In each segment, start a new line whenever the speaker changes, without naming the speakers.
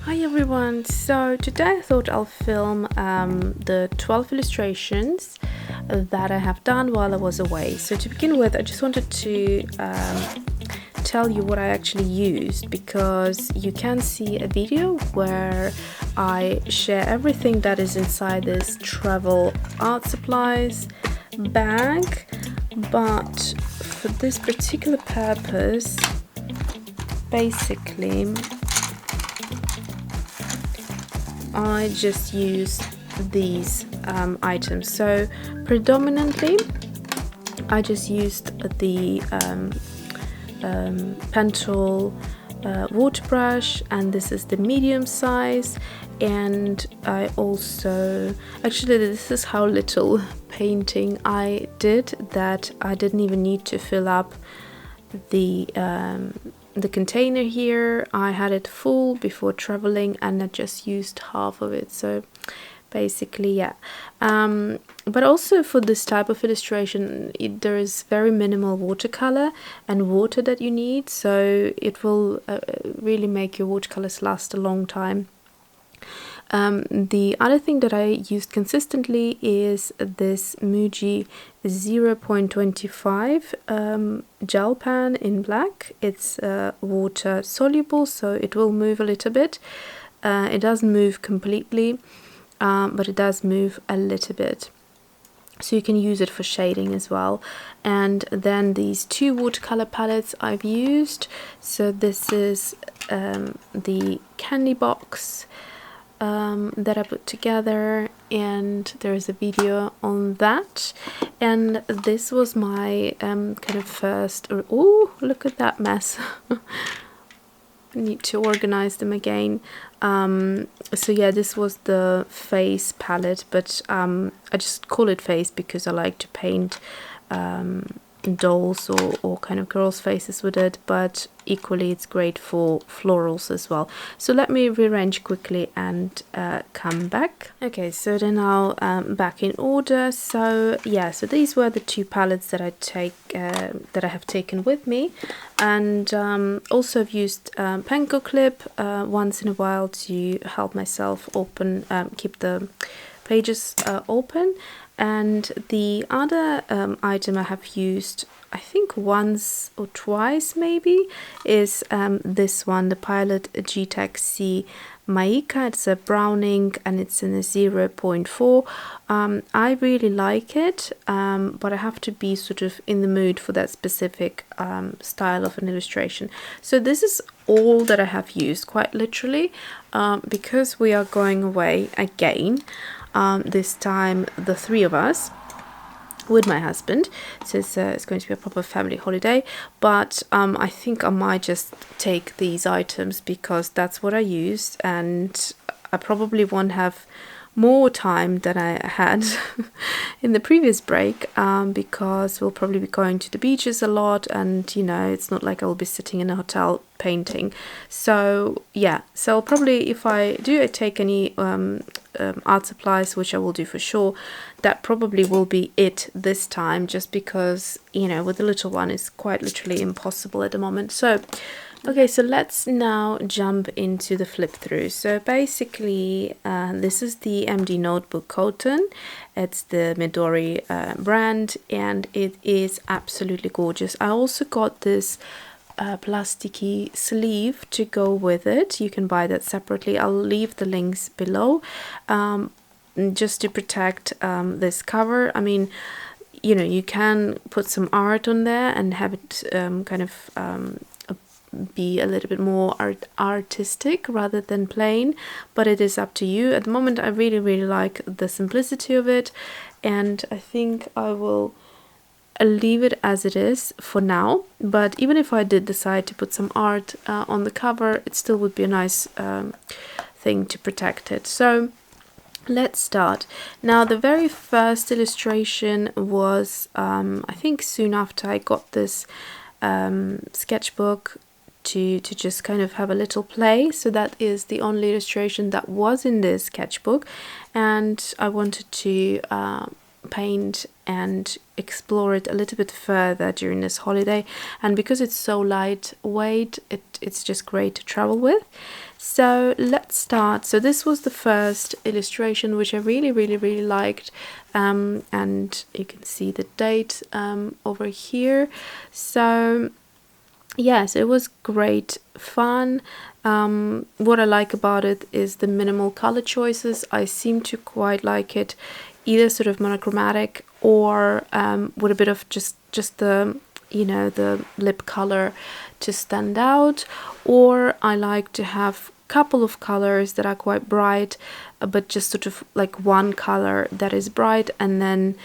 Hi everyone, so today I thought I'll film the 12 illustrations that I have done while I was away. So to begin with, I just wanted to tell you what I actually used, because you can see a video where I share everything that is inside this travel art supplies bag, but for this particular purpose, basically I just use these items. So predominantly I just used the Pentel water brush, and this is the medium size. And I also, actually this is how little painting I did that I didn't even need to fill up the container here. I had it full before traveling and I just used half of it. So basically, yeah. But also for this type of illustration, there is very minimal watercolor and water that you need, so it will really make your watercolors last a long time. The other thing that I used consistently is this Muji 0.25 gel pen in black. It's water soluble, so it will move a little bit. It doesn't move completely, but it does move a little bit. So you can use it for shading as well. And then these two watercolor palettes I've used. So this is the candy box that I put together, and there's a video on that. And this was my kind of first, oh, look at that mess. I need to organize them again. So yeah, this was the face palette, but I just call it face because I like to paint dolls or kind of girls' faces with it, but equally it's great for florals as well. So let me rearrange quickly and come back. Okay, so they're now back in order. So yeah, so these were the two palettes that I have taken with me, and also I've used Penco clip once in a while to help myself open, keep the pages open. And the other item I have used, I think once or twice maybe, is this one, the Pilot G-TEC-C Maica. It's a brown ink and it's in a 0.4. I really like it, but I have to be sort of in the mood for that specific style of an illustration. So this is all that I have used, quite literally, because we are going away again. This time the three of us with my husband, so it's going to be a proper family holiday. But I think I might just take these items because that's what I used, and I probably won't have more time than I had in the previous break, because we'll probably be going to the beaches a lot, and you know, it's not like I'll be sitting in a hotel painting. So yeah, so I'll probably, if I do take any art supplies, which I will do for sure, that probably will be it this time, just because, you know, with the little one it's quite literally impossible at the moment. So okay, so let's now jump into the flip through. So basically, this is the MD Notebook Cotton. It's the Midori brand, and it is absolutely gorgeous. I also got this plasticky sleeve to go with it. You can buy that separately. I'll leave the links below, just to protect this cover. I mean, you know, you can put some art on there and have it kind of be a little bit more artistic rather than plain, but it is up to you. At the moment I really like the simplicity of it, and I think I will leave it as it is for now. But even if I did decide to put some art on the cover, it still would be a nice thing to protect it. So let's start. Now the very first illustration was I think soon after I got this sketchbook to just kind of have a little play. So that is the only illustration that was in this sketchbook, and I wanted to paint and explore it a little bit further during this holiday, and because it's so lightweight, it's just great to travel with. So let's start. So this was the first illustration, which I really liked, and you can see the date over here. So yes, it was great fun. What I like about it is the minimal color choices. I seem to quite like it either sort of monochromatic or with a bit of just the, you know, the lip color to stand out, or I like to have a couple of colors that are quite bright, but just sort of like one color that is bright, and then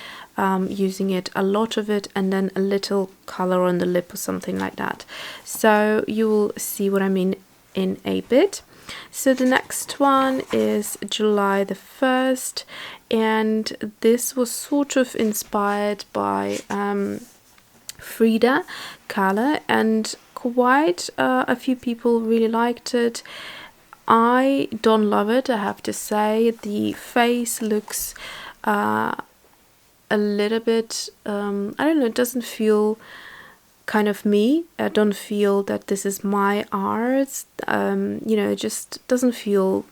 using it, a lot of it, and then a little color on the lip or something like that. So you will see what I mean in a bit. So the next one is July the 1st, and this was sort of inspired by Frida Kahlo, and quite a few people really liked it. I don't love it, I have to say. The face looks a little bit, I don't know, it doesn't feel kind of me. I don't feel that this is my art. You know, it just doesn't feel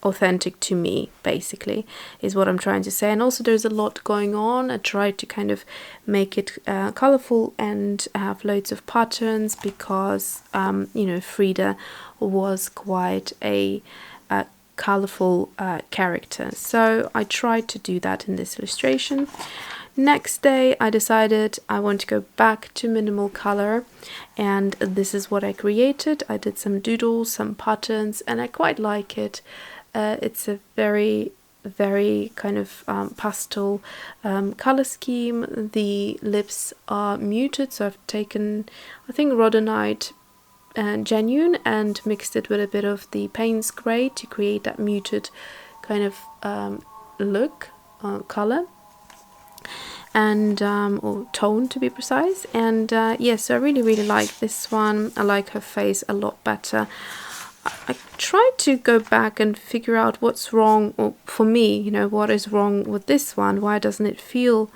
authentic to me, basically, is what I'm trying to say. And also there's a lot going on. I tried to kind of make it colorful and have loads of patterns because you know, Frida was quite a colorful character, so I tried to do that in this illustration. Next day I decided I want to go back to minimal color, and this is what I created. I did some doodles, some patterns, and I quite like it. It's a very kind of pastel color scheme. The lips are muted, so I've taken, I think, rhodonite genuine and mixed it with a bit of the Payne's Grey to create that muted kind of look, color, and or tone to be precise. And yes, so I really like this one. I like her face a lot better. I tried to go back and figure out what's wrong, or for me, you know, what is wrong with this one. Why doesn't it feel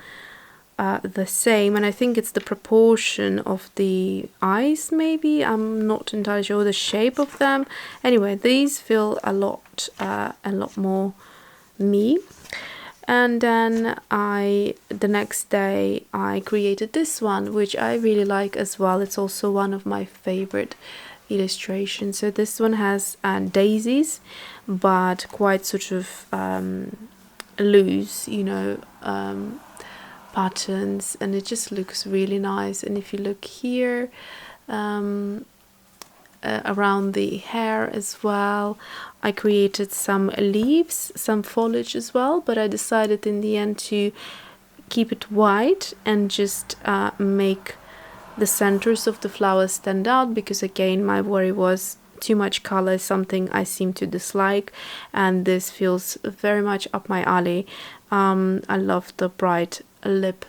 the same? And I think it's the proportion of the eyes, maybe. I'm not entirely sure, the shape of them. Anyway, these feel a lot more me. And then the next day I created this one, which I really like as well. It's also one of my favorite illustrations. So this one has daisies, but quite sort of loose, you know, patterns, and it just looks really nice. And if you look here, around the hair as well, I created some leaves, some foliage as well, but I decided in the end to keep it white and just make the centers of the flowers stand out, because again, my worry was too much color is something I seem to dislike, and this feels very much up my alley. I love the bright lip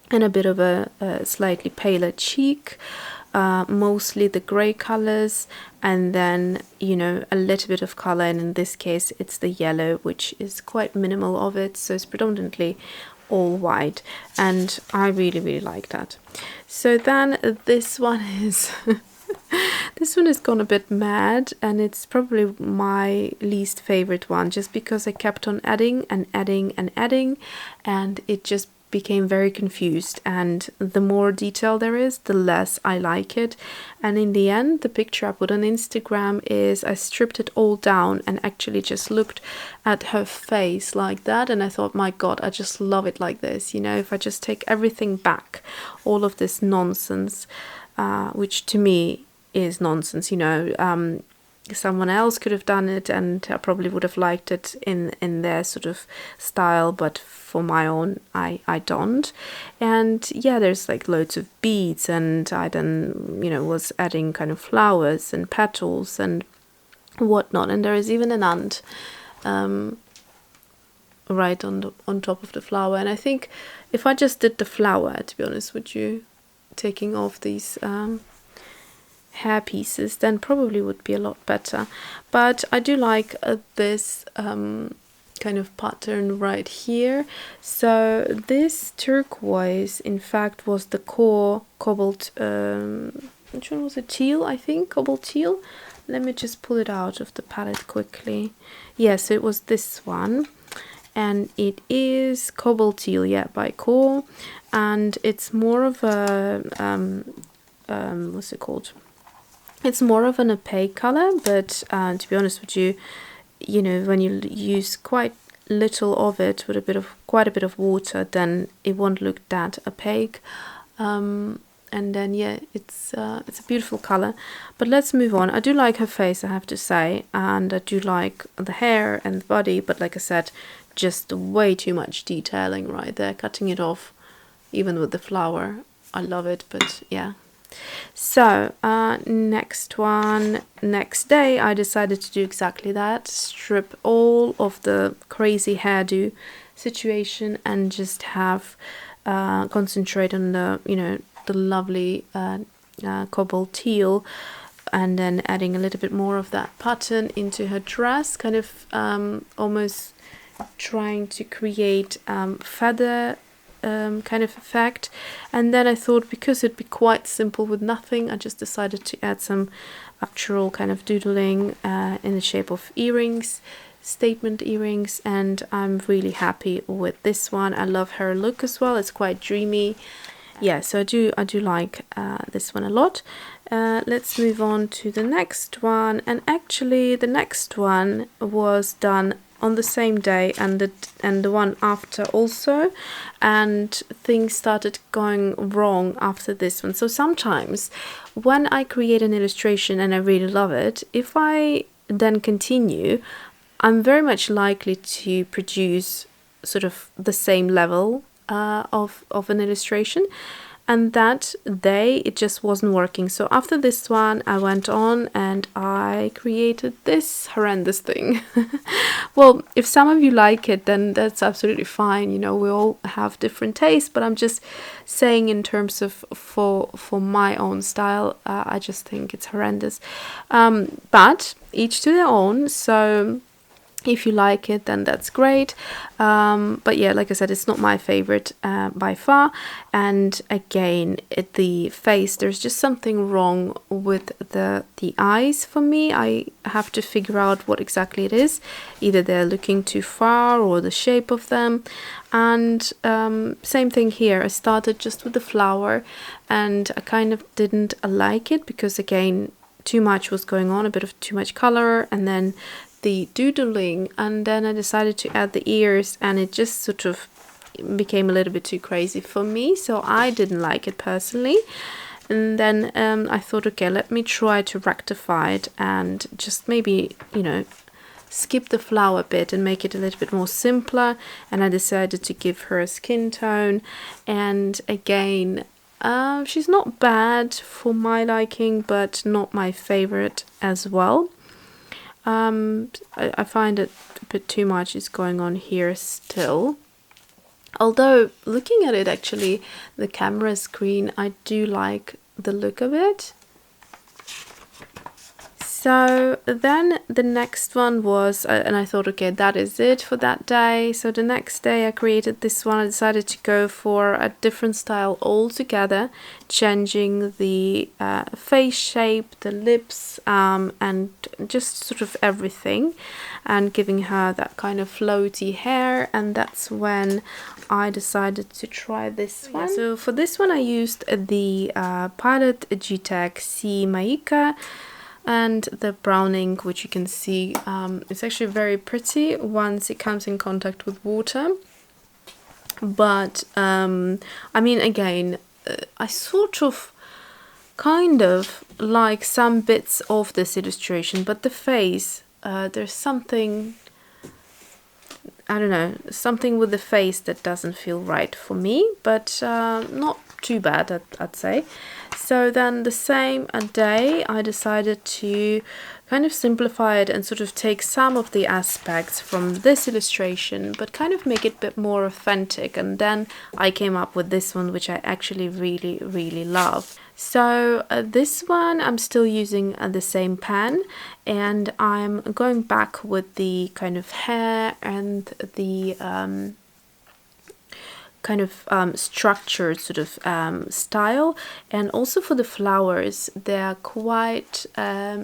and a bit of a slightly paler cheek, mostly the gray colors, and then, you know, a little bit of color, and in this case it's the yellow, which is quite minimal of it, so it's predominantly all white, and I really like that. So then this one is this one has gone a bit mad, and it's probably my least favorite one, just because I kept on adding and adding and adding, and it just became very confused, and the more detail there is, the less I like it. And in the end, the picture I put on Instagram is I stripped it all down and actually just looked at her face like that, and I thought, my god, I just love it like this, you know, if I just take everything back, all of this nonsense, which to me is nonsense, you know. Someone else could have done it, and I probably would have liked it in their sort of style, but for my own, I don't. And yeah, there's like loads of beads, and I then, you know, was adding kind of flowers and petals and whatnot, and there is even an ant right on top of the flower. And I think if I just did the flower, to be honest with you, taking off these hair pieces, then probably would be a lot better. But I do like this kind of pattern right here. So this turquoise in fact was the core cobalt, which one was it? Teal, I think, cobalt teal. Let me just pull it out of the palette quickly. Yes, it was this one, and it is cobalt teal, yeah, by core, and it's more of a what's it called? It's more of an opaque color, but to be honest with you, you know, when you use quite little of it with quite a bit of water, then it won't look that opaque. And then yeah, it's a beautiful color. But let's move on. I do like her face, I have to say, and I do like the hair and the body, but like I said, just way too much detailing right there, cutting it off even with the flower. I love it, but yeah. So next day I decided to do exactly that, strip all of the crazy hairdo situation and just have concentrate on the, you know, the lovely cobalt teal, and then adding a little bit more of that pattern into her dress, kind of almost trying to create feather kind of effect. And then I thought, because it'd be quite simple with nothing, I just decided to add some actual kind of doodling in the shape of earrings, statement earrings, and I'm really happy with this one. I love her look as well, it's quite dreamy. Yeah, so I do like this one a lot. Let's move on to the next one, and actually the next one was done on the same day and the one after also, and things started going wrong after this one. So sometimes when I create an illustration and I really love it, if I then continue, I'm very much likely to produce sort of the same level of an illustration. And that day it just wasn't working. So after this one I went on and I created this horrendous thing. Well, if some of you like it, then that's absolutely fine, you know, we all have different tastes, but I'm just saying in terms of for my own style, I just think it's horrendous. But each to their own, so if you like it, then that's great. But yeah, like I said, it's not my favorite by far. And again, the face, there's just something wrong with the eyes for me. I have to figure out what exactly it is. Either they're looking too far or the shape of them. And same thing here. I started just with the flower and I kind of didn't like it because, again, too much was going on, a bit of too much color, and then the doodling, and then I decided to add the ears, and it just sort of became a little bit too crazy for me, so I didn't like it personally. And then I thought, okay, let me try to rectify it and just maybe, you know, skip the flower bit and make it a little bit more simpler. And I decided to give her a skin tone, and again, she's not bad for my liking, but not my favorite as well. I find it a bit too much is going on here still. Although looking at it, actually, the camera screen, I do like the look of it. So then the next one was, and I thought, okay, that is it for that day. So the next day I created this one. I decided to go for a different style altogether, changing the face shape, the lips, and just sort of everything, and giving her that kind of floaty hair. And that's when I decided to try this one. So for this one I used the Pilot G-TEC-C Maica and the brown ink, which you can see, it's actually very pretty once it comes in contact with water. But I mean, again, I sort of kind of like some bits of this illustration, but the face, there's something, I don't know, something with the face that doesn't feel right for me, but not too bad, I'd say. So then the same day I decided to kind of simplify it and sort of take some of the aspects from this illustration, but kind of make it a bit more authentic. And then I came up with this one, which I actually really love. So this one I'm still using the same pen, and I'm going back with the kind of hair and the kind of structured sort of style. And also for the flowers, they're quite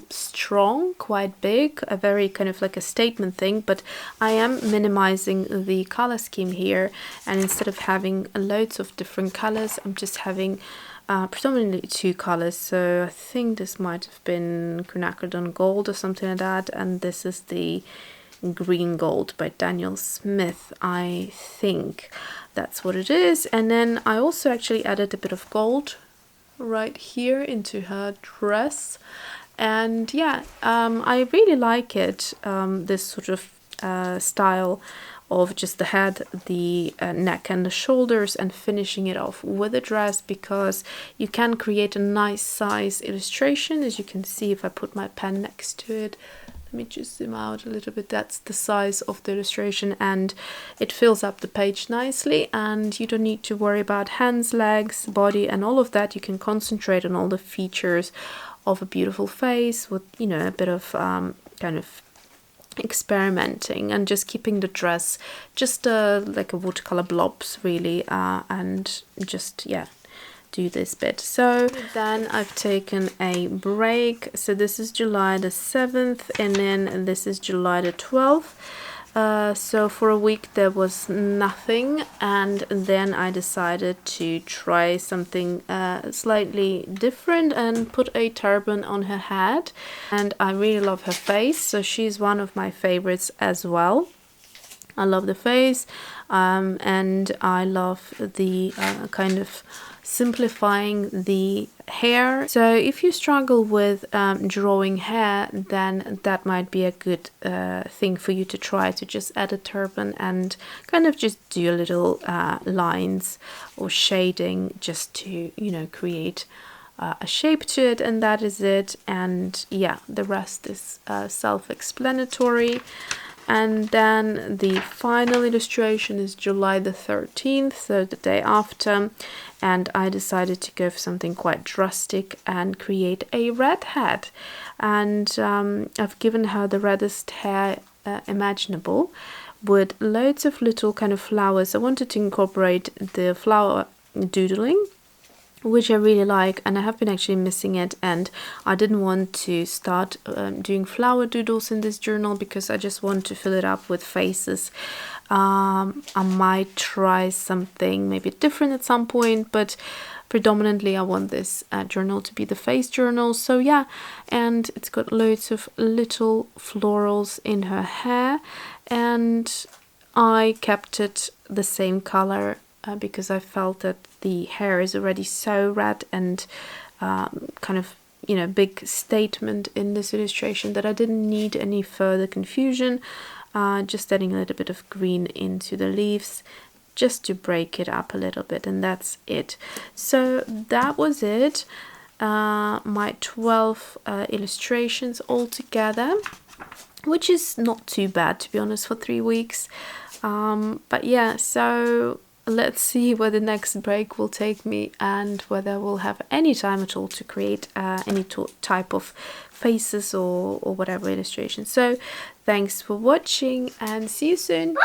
strong, quite big, a very kind of like a statement thing, but I am minimizing the color scheme here, and instead of having loads of different colors, I'm just having predominantly 2 colors. So I think this might have been quinacridone gold or something like that, and this is the green gold by Daniel Smith, I think that's what it is. And then I also actually added a bit of gold right here into her dress, and yeah, I really like it, this sort of style of just the head, the neck and the shoulders, and finishing it off with a dress, because you can create a nice size illustration. As you can see, if I put my pen next to it, let me just zoom out a little bit, that's the size of the illustration, and it fills up the page nicely, and you don't need to worry about hands, legs, body and all of that. You can concentrate on all the features of a beautiful face with, you know, a bit of kind of experimenting, and just keeping the dress just like a watercolor blobs really, and just, yeah, do this bit. So then I've taken a break. So this is July the 7th, and then this is July the 12th. So for a week there was nothing, and then I decided to try something slightly different and put a turban on her head. And I really love her face, so she's one of my favorites as well. I love the face, and I love the kind of simplifying the hair. So if you struggle with drawing hair, then that might be a good thing for you to try, to just add a turban and kind of just do a little lines or shading, just to, you know, create a shape to it, and that is it. And yeah, the rest is self-explanatory. And then the final illustration is July the 13th, so the day after, and I decided to go for something quite drastic and create a red head. And I've given her the reddest hair imaginable, with loads of little kind of flowers. I wanted to incorporate the flower doodling, which I really like, and I have been actually missing it, and I didn't want to start doing flower doodles in this journal because I just want to fill it up with faces. I might try something maybe different at some point, but predominantly I want this journal to be the face journal. So yeah, and it's got loads of little florals in her hair, and I kept it the same color because I felt that the hair is already so red and kind of, you know, big statement in this illustration, that I didn't need any further confusion. Just adding a little bit of green into the leaves just to break it up a little bit, and that's it. So that was it, my 12 illustrations all together, which is not too bad, to be honest, for 3 weeks. But yeah, so let's see where the next break will take me, and whether we'll have any time at all to create any type of faces or whatever illustration. So thanks for watching, and see you soon.